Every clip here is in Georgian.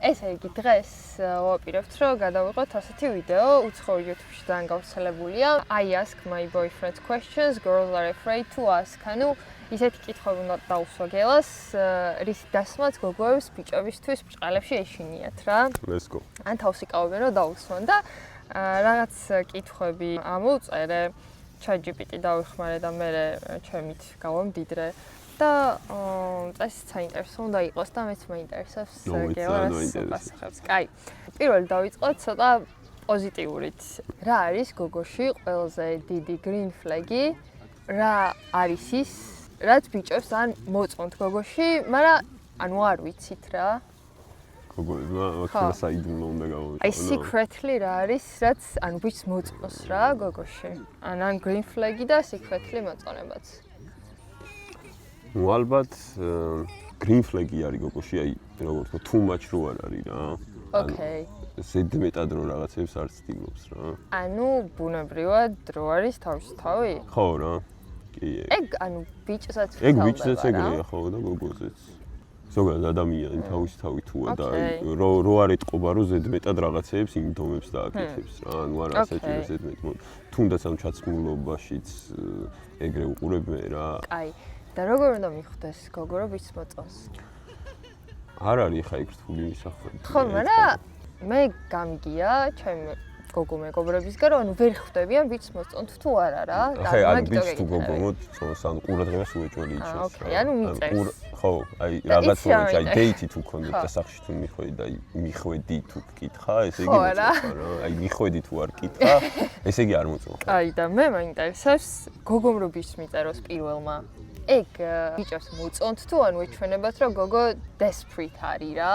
ესე იგი დღეს ვაპირებთ რომ გადავიღოთ ასეთი ვიდეო, უცხოურ YouTube-ში ძალიან გავრცელებულია. I ask my boyfriend questions, girls are afraid to ask. ანუ ისეთი კითხვები უნდა დაუსვა გელას, რის დასმაც გოგოებს ბიჭებისთვის ბრწყალებში ეშინიათ რა. Let's go. ან თავს იკავებენ რომ დაუსვან და რაღაც კითხვები ამოვწერე, ChatGPT დავიხმარე და მე ჩემით გავამდიდრე. და წესით საინტერესო უნდა იყოს და მეც მაინტერესებს გელას პასუხებს. კაი. პირველი დავიწყოთ ცოტა პოზიტიურით. რა არის გოგოში ყველაზე დიდი green flag-ი? რა არის ის, რაც ბიჭებს ან მოწონთ გოგოში, მაგრამ ანუ არ ვიცით რა. გოგოებმა მაგას საიდუმლო უნდა გავაკეთო. აი secretly რა არის, რაც ანუ ბიჭს მოწონს რა გოგოში. ან green flag-ი და secretly მოწონებაც. Ну ალბათ green flag-ი არის გოგოში, აი როგორ თქო, too much რო არ არის რა. Okay. ზედმეტად რო რაღაცებს არ ცდილობს რა. ანუ ბუნებრივად რო არის თავისთავი? ხო რა. კი. ეგ ანუ ბიჭსაც ეგ ბიჭსაც ეგრეა ხო და გოგოზეც. ზოგადად ადამიანი თავისთავი თუა და რო არ ეტყობა რომ ზედმეტად რაღაცებს იმდომებს და აკეთებს რა. ანუ არ ასაჭირო ზედმეტ. თუნდაც ამ ჩაცმულობაშიც ეგრე უყურებ მე რა. კაი. და როგორ უნდა მიხვდეს გოგო რომ ბიჭს მოწონს? არ არის ხა იქ რთული მისახვები. ხო, მაგრამ მე გამიგია ჩემი გოგო მეგობრებისგან რომ ანუ ვერ ხვდებიან ბიჭს მოწონთ თუ არა რა. ხა ანუ ბიჭს თუ გოგო მოწონს ანუ ყურადღებას უეჭველი იჩენს. ოკეი, ანუ მიწერს. ხო, აი რაღაც მომენტში აი დეითი თუ გქონდეთ და სახში თუ მიხვედი და აი მიხვედი თუ გკითხა, ესე იგი მოწონს რა. აი მიხვედი თუ არ გკითხა, ესე იგი არ მოწონს. აი და მე მაინტერესებს გოგომ რო ბიჭს მიწეროს პირველმა. ეგ ბიჭებს მოწონთ თუ ანუ ეჩვენებათ რომ გოგო desperate არის რა.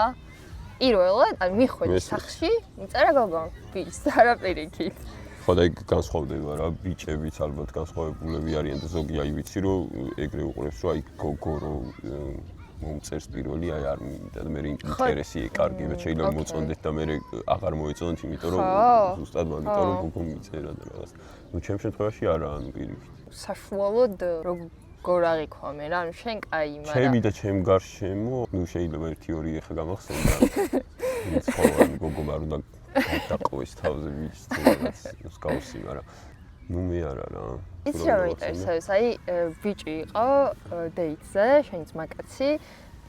პირველად ან მიხვედი სახში, მიწერა გოგომ ბიჭს არა პირიქით. ხო და ეგ განსხვავდება რა, ბიჭებიც ალბათ განსხვავებულები არიან და ზოგი აი ვიცი რომ ეგრე უყურებს რომ აი გოგო რო მომწერს პირველი აი არ მინდა და მე ინტერესი ეკარგება, შეიძლება მოწონდეთ და მე აღარ მოეწონთ, იმიტომ რომ ზუსტად მაგიტომ რომ გოგო მიწერა და რაღაც. ნუ ჩემ შემთხვევაში არა, ანუ პირიქით. საშუალოდ გორაღი ქვამე რა, ანუ შენ კაი, მაგრამ ჩემი და ჩემ გარშემო, ნუ შეიძლება 1-2 ეხა გამახსენდა. ის ხო ან გოგო არ უნდა დაყოს თავზე ბიჭს თუ რაღაც მსგავსი, მაგრამ ნუ მე არა რა. იცი რა მაინტერესებს, აი ბიჭი იყო დეიტზე, შენიც მაკაცი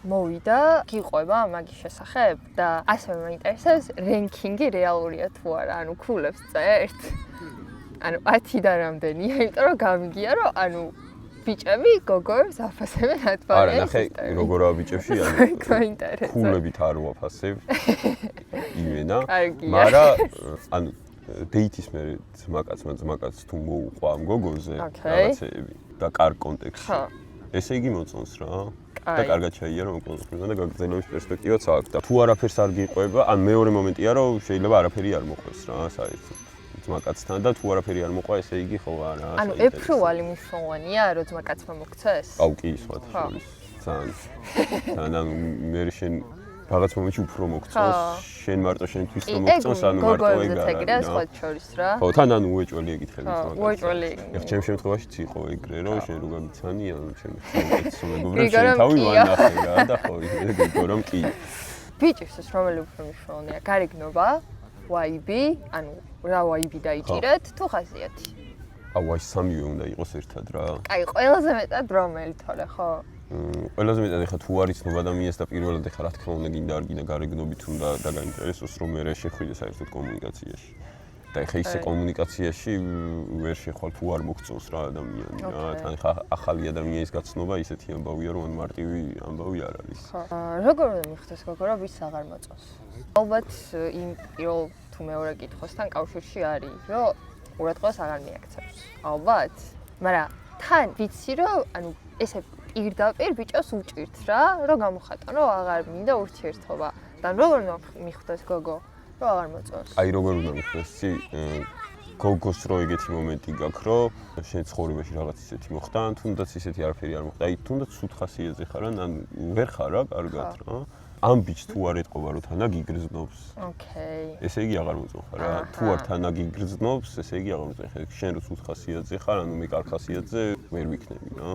მოვიდა, გიყვება მაგის შესახებ და ასევე მაინტერესებს რენკინგი რეალურია თუ არა, ანუ ქულებს წერთ. ანუ 10-დან რამდენია, იმიტომ რომ გამიგია რომ ანუ ბიჭები გოგოებს აფასებენ ათვალი. არა, ნახე, როგორაა ბიჭებში, ანუ ქულებით არ ვაფასებ. იმენა, მაგრამ ანუ დეიტის მერე ძმაკაც თუ მოუყვა ამ გოგოზე რაღაცეები და კარგ კონტექსტში. ესე იგი მოწონს რა. და კარგად შეიარა მოკონსტრუქცია და გაგრძელების პერსპექტივაც აქვს და თუ არაფერს არ გიყვება, ან მეორე მომენტია რომ შეიძლება არაფერი არ მოყვეს რა, საერთოდ. ძმაკაცთან და თუ არაფერი არ მოყვა, ესე იგი ხო არა. ანუ ეფროვალი მნიშვნელოვანია, რომ ძმაკაცმა მოქცეს? აუ კი, სხვათა შორის. ძალიან. ანუ მე შენ რაღაც მომენტში უფრო მოგწონს, შენ მარტო შენთვის რომ მოგწონს, ანუ მარტო ეგ არა. სხვათა შორის რა. ხო, თან ანუ უეჭველი ეკითხები ძმაკაცს. უეჭველი. ეხ ჩემ შემთხვევაშიც იყო ეგრე, რომ შენ რო გაგიცანი, ანუ ჩემი ხმეცო მეგობრებს შენ თავი ვანახე რა და ხო, ეგრე რომ კი. ბიჭისთვის რომელი უფრო მნიშვნელოვანია? გარეგნობა? ვაიბი, ანუ რა ვაიბი დაიჭირეთ თუ ხასიათი? აუ აი სამივე უნდა იყოს ერთად რა. კაი, ყველაზე მეტად რომელი თორე ხო? ყველაზე მეტად ეხა თუ არის ცნობა ადამიანს და პირველად ეხა რა თქმა უნდა გინდა არ გინდა გარეგნობით უნდა და გაინტერესოს რომ მე შეხვიდე საერთოდ კომუნიკაციაში. და ეხა ისე კომუნიკაციაში ვერ შეხვალ თუ არ მოგწონს რა ადამიანი რა. თან ეხა ახალი ადამიანის გაცნობა ისეთი ამბავია რომ მარტივი ამბავი არ არის. როგორ უნდა მიხვდეს გოგო რომ ვის აღარ მოწონს? ალბათ იმ პირველ თუ მეორე კითხვასთან კავშირში არის, რომ ყურადღებას აღარ მიაქცევს. ალბათ, მაგრამ თან ვიცი რომ ანუ ესე პირდაპირ ბიჭოს უჭირთ რა, რომ გამოხატონ რომ აღარ მინდა ურთიერთობა. და როგორ უნდა მიხვდეს გოგო რომ აღარ მოწონს? აი როგორ უნდა მიხვდეს, გოგოს რო ეგეთი მომენტი გაქვს, რომ შენ ცხოვრებაში რაღაც ისეთი მოხდა, თუნდაც ისეთი არაფერი არ მოხდა. აი თუნდაც სუთ ხასიათზე ხარ, ან ვერ ხარ რა, კარგად რა. ამ ბიჭს თუ არ ეთყობა რომ თანა გიგრძნობს. ოკეი. ესე იგი აღარ მოწონხარ რა. თუ არ თანა გიგრძნობს, ესე იგი აღარ მოწონხარ. შენ რო სულ ხასიათზე ხარ, ანუ მე კარგ ხასიათზე ვერ ვიქნები რა.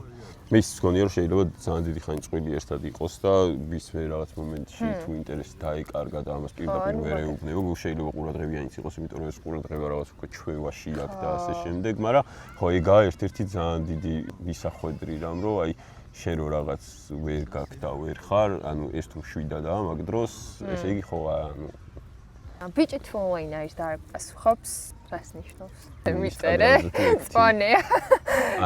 მე ის მგონია რომ შეიძლება ძალიან დიდი ხანი წყვილი ერთად იყოს და ვისმე რაღაც მომენტში თუ ინტერესი დაეკარგა და ამას პირდაპირ ვერ ეუბნება, შეიძლება ყურადღებიანიც იყოს, იმიტომ რომ ეს ყურადღება რაღაც უკვე ჩვევაში აქ და ასე შემდეგ, მაგრამ ხო ეგაა ერთ-ერთი ძალიან დიდი მისახვედრი რამ, რომ აი შენ რო რაღაც ვერ გაქვს და ვერ ხარ, ანუ ეს თუ შვიდადაა მაგ დროს, ესე იგი ხო ანუ ბიჭი თუ онлайн არის და არ პასუხობს, რას ნიშნავს? მიწერე, სპონია.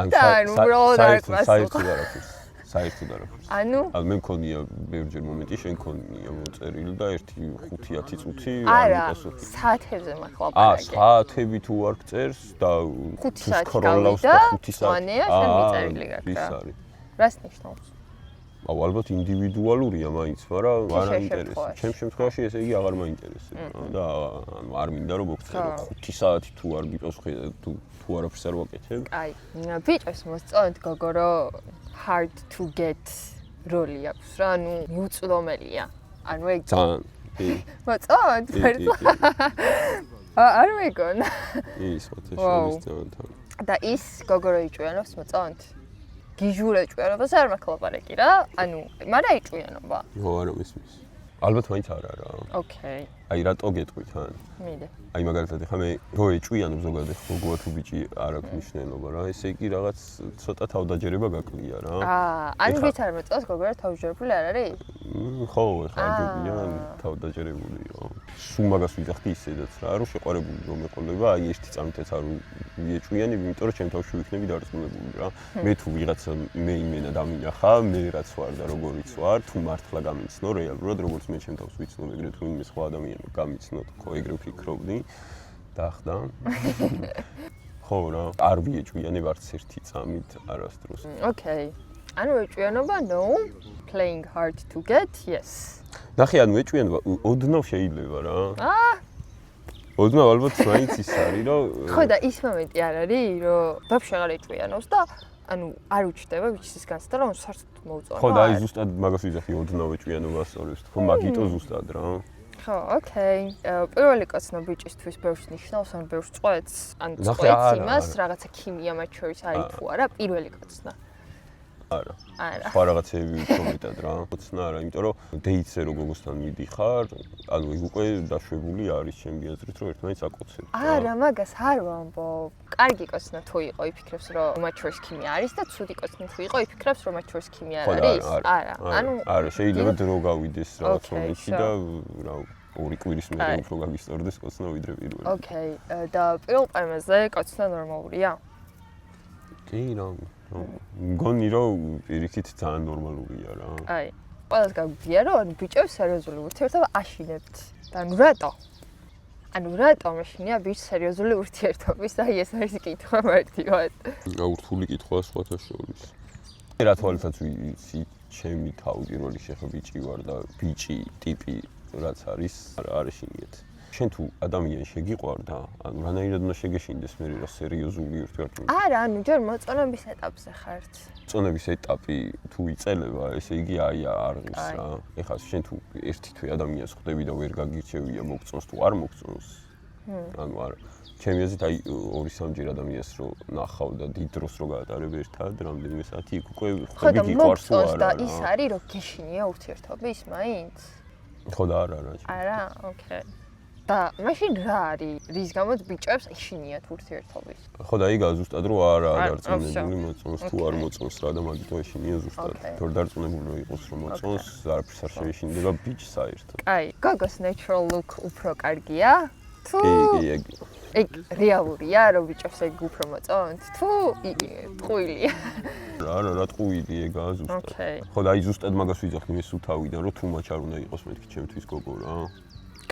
და უბრალოდ არ პასუხობს. საერთოდ არ აქვს. ანუ მე მქონია ბევრჯერ მომენტი, შენ მქონია მოწერილი და 1-5-10 წუთი არ პასუხობს. საათებზე მახლაპარაკე. საათები თუ არ გწერს და 5 საათი და 5 საათი. სპონია შენ მიწერილი გაქვს. ის არის. რას ნიშნავს? აუ ალბათ ინდივიდუალურია მაინც, მაგრამ არ აინტერესებს. ჩემ შემთხვევაში ესე იგი აღარ მაინტერესებს და ანუ არ მინდა რომ მოგწერო 5 საათი თუ არ გიპასუხე თუ არაფერს არ ვაკეთებ. აი, ბიჭებს მოსწონთ გოგო რომ hard to get როლი აქვს რა, ანუ მიუწვდომელია. ანუ ეგ ძალიან მოწონთ? არ მეგონა. ის მოთხოვს ძალიან. და ის გოგო რო იჭვიანობს მოწონთ? გიჟურე ჭვიანობას არ მახლაპარაკი რა. ანუ მაგრამ იჭვიანობა. ხო, არა მისმის. ალბათ მაინც არა რა. ოკეი. აი რატო გეტყვით ან? მიდე. აი მაგალითად ხა მე რო ეჭვიანობ ზოგადად გოგოა თუ ბიჭი არ აქვს მნიშვნელობა რა. ესე იგი რაღაც ცოტა თავდაჯერება გაკლია რა. ანუ ვით არ მოწონს გოგო რა თავდაჯერებული არ არის? ხო, ხა ჯობია თავდაჯერებულიო. სულ მაგას ვიძახდი ისედაც რა, რომ შეყვარებული რომ ეყოლება, აი ერთი წამითაც არ ვიეჭვიანი, იმიტომ რომ ჩემ თავში ვიქნები დარწმუნებული რა. მე თუ ვიღაცა მე იმენა დამინახა, მე რაც ვარ და როგორიც ვარ, თუ მართლა გამიცნო რეალურად, როგორც მე ჩემ თავს ვიცნობ, ეგრე თუ იმ სხვა ადამიანო გამიცნოთ, ხო ეგრე ვფიქრობდი. დაახდა. ხო რა, არ ვიეჭვიანებ არც ერთი წამით არასდროს. ოკეი. ანუ ეჭვიანობა no, playing hard to get, yes. ნახე, ანუ ეჭვიანობა ოდნავ შეიძლება რა. ოდნავ ალბათ მაინც ის არის, რომ ხო და ის მომენტი არ არის, რომ ვაფშე აღარ ეჭვიანობს და ანუ არ უჩნდება ბიჭის განცდა, რომ საერთოდ მოუწონა. ხო და აი ზუსტად მაგას ვიძახი ოდნავ ეჭვიანობას სწორებს. ხო მაგიტო ზუსტად რა. ხო, ოკეი. პირველი კაცნა ბიჭისთვის ბევრს ნიშნავს, ან ბევრს წყვეტს, ან წყვეტს იმას, რაღაცა ქიმია მათ შორის არის თუ არა, პირველი კაცნა. არა. სხვა რაღაცები უფრო მეტად რა. ხოცნა არა, იმიტომ რომ დეიტზე რო გოგოსთან მიდიხარ, ანუ ეგ უკვე დაშვებული არის ჩემი აზრით, რომ ერთმანეთს აკოცებ. არა, მაგას არ ვამბობ. კარგი კოცნა თუ იყო, იფიქრებს, რომ მათ შორის ქიმია არის და ცუდი კოცნა თუ იყო, იფიქრებს, რომ მათ შორის ქიმია არ არის. არა. ანუ არა, შეიძლება დრო გავიდეს რაღაც მომენტში და რა ორი კვირის მერე უფრო გაგისწორდეს კოცნა ვიდრე პირველი. ოკეი. და პირველ პაემაზე კოცნა ნორმალურია? კი რა. მგონი რომ პირიქით ძალიან ნორმალურია რა. აი, ყველას გაგვიგია რომ ბიჭებს სერიოზული ურთიერთობა აშინებთ. ანუ რატო? ანუ რატო მაშინია ბიჭს სერიოზული ურთიერთობის და ეს არის კითხვა მარტივად. გაურთული კითხვაა სხვათა შორის. რა თვალითაც ვიცი, ჩემი თავდაპირველი შეხება ბიჭი ვარ და ბიჭი ტიპი რაც არის, არ ეშინიეთ. შენ თუ ადამიანი შეგიყვარდა, ანუ რანაირად უნდა შეგეშინდეს მე რა სერიოზული ურთიერთობა? არა, ანუ ჯერ მოწონების ეტაპზე ხართ. მოწონების ეტაპი თუ იწელება, ესე იგი აი არღის რა. ეხლა შენ თუ ერთი თვე ადამიანს ხვდები და ვერ გაგირჩევია მოგწონს თუ არ მოგწონს. ანუ არა. ჩემი აზრით აი 2-3 ადამიანს რო ნახავ და დიდ დროს რო გაატარებ ერთად, რამდენიმე საათი იქ უკვე ხვდები გიყვარს თუ არა. და ის არის რომ გეშინია ურთიერთობის მაინც? ხო და არა. არა, ოკეი. და მაშინ რა არის? რის გამოც ბიჭებს ეშინიათ ურთიერთობის? ხო და იგა ზუსტად რომ არა დარწმუნებული მოწონს თუ არ მოწონს რა და მაგითო ეშინია ზუსტად. თორ დარწმუნებული რომ იყოს რომ მოწონს, არაფერს არ შეეშინდება ბიჭს საერთოდ. აი, გოგოს natural look უფრო კარგია? თუ ეგ რეალურია რომ ბიჭებს ეგ უფრო მოწონთ? თუ ტყუილია? რა ტყუილი ეგაა ზუსტად. ხო და აი ზუსტად მაგას ვიძახი მე სულ თავიდან რომ თუ მაჩ არ უნდა იყოს მეთქი ჩემთვის გოგო რა.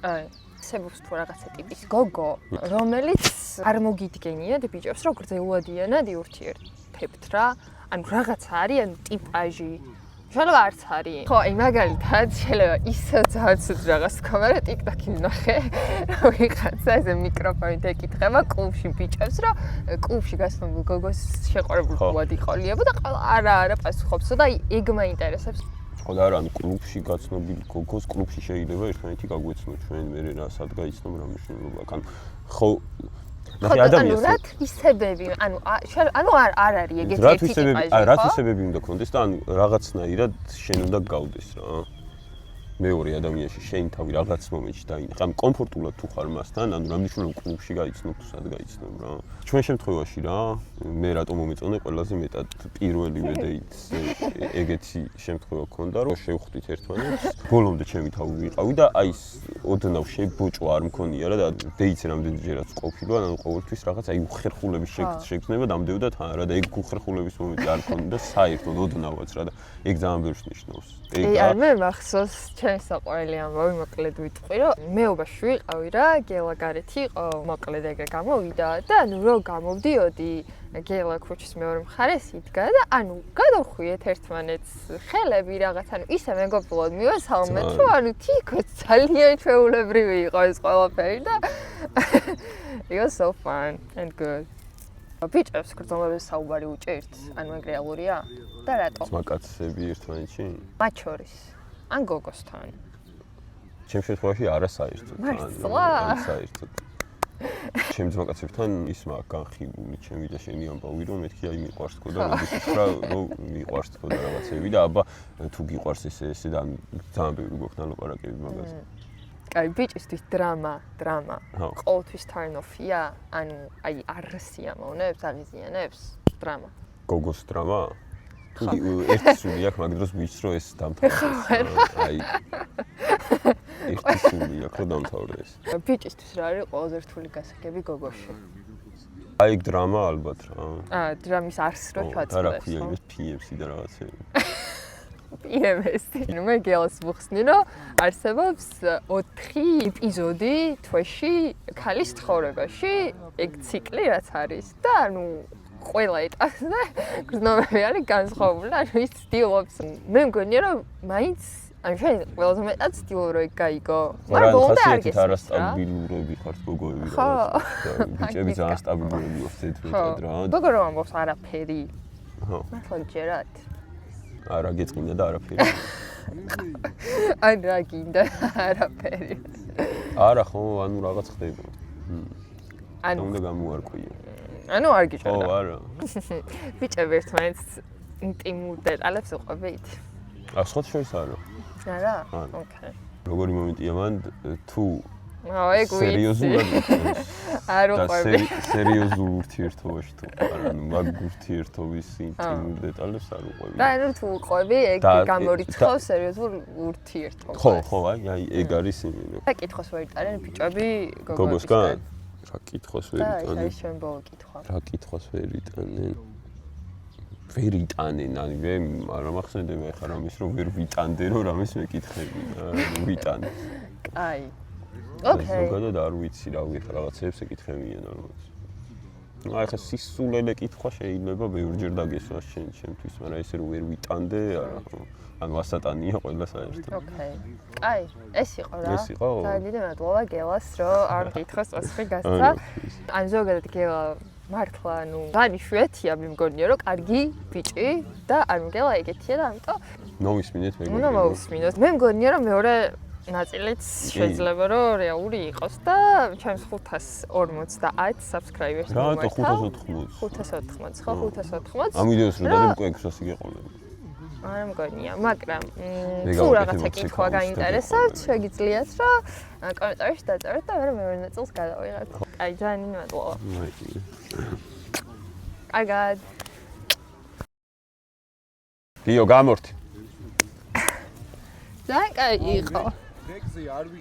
აი სებობს თუ რაღაცა ტიპის გოგო, რომელიც არ მოგიდგენიათ ბიჭებს, რომ გრძელვადიანად იურთიერთებთ რა. ანუ რაღაცა არის, ანუ ტიპაჟი. შეიძლება არც არის. ხო, აი მაგალითად, შეიძლება ისე ძალიან ცუდ რაღაც თქვა, რომ TikTok-ი ვნახე, რომ ვიღაცა ესე მიკროფონით ეკითხება კლუბში ბიჭებს, რომ კლუბში გასვლა გოგოს შეყვარებული ვადი ყოლიებო და ყველა არა პასუხობს და აი ეგ მაინტერესებს. ხო და არა, ანუ კლუბში გაცნობილი გოგოს კლუბში შეიძლება ერთმანეთი გაგვეცნო ჩვენ მე რა სადგა იცნობ რა მნიშვნელობა აქვს. ანუ ხო ნახე ადამიანს რა თვისებები, ანუ არ არის ეგეთი რა თვისებები, რა თვისებები უნდა გქონდეს და ანუ რაღაცნაირად შენ უნდა გავდეს რა. მეორე ადამიანში შენ თავი რაღაც მომენტში დაინახე. ანუ კომფორტულად თუ ხარ მასთან, ანუ რა მნიშვნელობა კლუბში გაიცნობ თუ სად გაიცნობ რა. ჩვენ შემთხვევაში რა, მე რატომ მომეწონე ყველაზე მეტად პირველივე დეიტს ეგეთი შემთხვევა გქონდა, რომ შევხვდით ერთმანეთს. ბოლომდე ჩემი თავი ვიყავი და აი ოდნავ შებოჭვა არ მქონია რა და დეიტს რამდენჯერაც ყოფილა, ანუ ყოველთვის რაღაც აი უხერხულების შეგრძნება დამდებოდა თან რა და ეგ უხერხულების მომენტი არ მქონდა საერთოდ ოდნავაც რა და ეგ ძალიან ბევრს ნიშნავს. არ მე მახსოვს ჩემს საყვარელი ამბავი მოკლედ ვიტყვი რომ მეობაში ვიყავი რა გელა გარეთ იყო მოკლედ ეგრე გამოვიდა და ანუ რო გამოვდიოდი გელა ქუჩის მეორე მხარეს იდგა და ანუ გადავხვიეთ ერთმანეთს ხელები რაღაც ანუ ისე მეგობრულად მივესალმეთ რომ ანუ თიქო ძალიან ჩვეულებრივი იყო ეს ყველაფერი და it was so fun and good ბიჭებს გრძნობების საუბარი უჭერთ ანუ ეგ რეალურია და რატო ძმაკაცები ერთმანეთში მათ შორის ან გოგოსთან ჩემს შემთხვევაში არასაერთოდ არასაერთოდ ჩემს ძმაკაცებთან ის მაგ განხილული ჩემი და შენი ამბავი რომ მეთქი აი მიყვარს თქო და მოდი ვთქვა რომ მიყვარს თქო და რაღაცები და აბა თუ გიყვარს ესე და ძალიან ბევრი გვაქვს ლაპარაკები მაგაზე აი ბიჭისთვის დრამა ყოველთვის turn off-ია ანუ აი არ სიამოვნებს აღიზიანებს დრამა გოგოს დრამა ერთი სული აქვს მაგ დროს ვიცი რომ ეს დამთავრდეს აი ერთი სული აქვს რომ დამთავრდეს ბიჭისთვის რა არის ყველაზე რთული გასაგები გოგოში აი დრამა ალბათ რა დრამის არს რო ჩაწყდეს რა ქვია ეს PMC და რაღაცები PMS-ი. მე გელს ვხსნი, რომ არსებობს 4 ეპიზოდი თვეში ქალის ცხოვრებაში, ეგ ციკლი რაც არის და ანუ ყველა ეტაპზე გრძნობები არის განსხვავებული, ანუ ის ცდილობს. მე მგონია, რომ მაინც ანუ შენ ყველაზე მეტად ცდილობ რომ ეგ გაიგო. მაგრამ ბოლომდე არ გესმის. არასტაბილურები ხართ გოგოები რა. ბიჭები ძალიან სტაბილურები ვართ მეტად რა. გოგო რომ ამბობს არაფერი. ხო. მართლა ჯერათ. არა გეწმინდა და არაფერი. ან რა გინდა არაფერი. არა ხო, ანუ რაღაც ხდება. ანუ უნდა გამოარკვიო. ანუ არ გიჭირდა. ხო, არა. ბიჭები ერთმანეთს ინტიმურ დეტალებს უყვებით. სხვა შორის არა. არა? ოკეი. როგორი მომენტია მან თუ ეგ ვიცი. სერიოზულად არ უყვები. სერიოზულ ურთიერთობაში თუ არა, ანუ მაგ ურთიერთობის ინტიმურ დეტალებს არ უყვები. და ანუ თუ უყვები, ეგ გამორიცხავს სერიოზულ ურთიერთობას. ხო, აი ეგ არის იმენა. და კითხოს ვერ იტანენ ბიჭები გოგოსგან? რა კითხოს ვერ იტანენ? და ეს ჩვენ ბოლო კითხვა. რა კითხოს ვერ იტანენ? ვერ იტანენ, ანუ მე არ მახსენდება ხა რამის რომ ვერ ვიტანდე რომ რამის მეკითხები, ვიტანე. აი ოკეი. ზოგადად არ ვიცი რა ვიხარ რაღაცებს ეკითხებიან ალბათ. ну აი ხა სისულელე კითხვა შეიძლება ბევრჯერ დაგესვას ჩემთვის, მაგრამ ესე რომ ვერ ვიტანდე, არა. ანუ ასატანია ყველა საერთოდ. ოკეი. აი, ეს იყო რა. ეს იყო. ძალიან დიდი მადლობა გელას, რომ არ კითხოს წასხი გასცა. ან ზოგადად გელა მართლა ანუ დანიშვეთია მე მგონია რომ კარგი ბიჭი და ანუ გელა ეგეთია და ამიტომ მოვისმინეთ მე. უნდა მოვისმინოთ. მე მგონია რომ მეორე ნაწილიც შეიძლება რომ რეალური იყოს და ჩემს 550 subscribers რა 580 ხო 580 ამ ვიდეოს რო დადებ უკვე 600 გეყოლები არ მგონია მაგრამ თუ რაღაცა კითხვა გაინტერესებთ შეგიძლიათ რომ კომენტარებში დაწეროთ და მე მეორე ნაწილს გადავიღებ აი ძალიან მადლობა კარგად გიო გამორთი ძალიან კაი იყო Rexy, are we?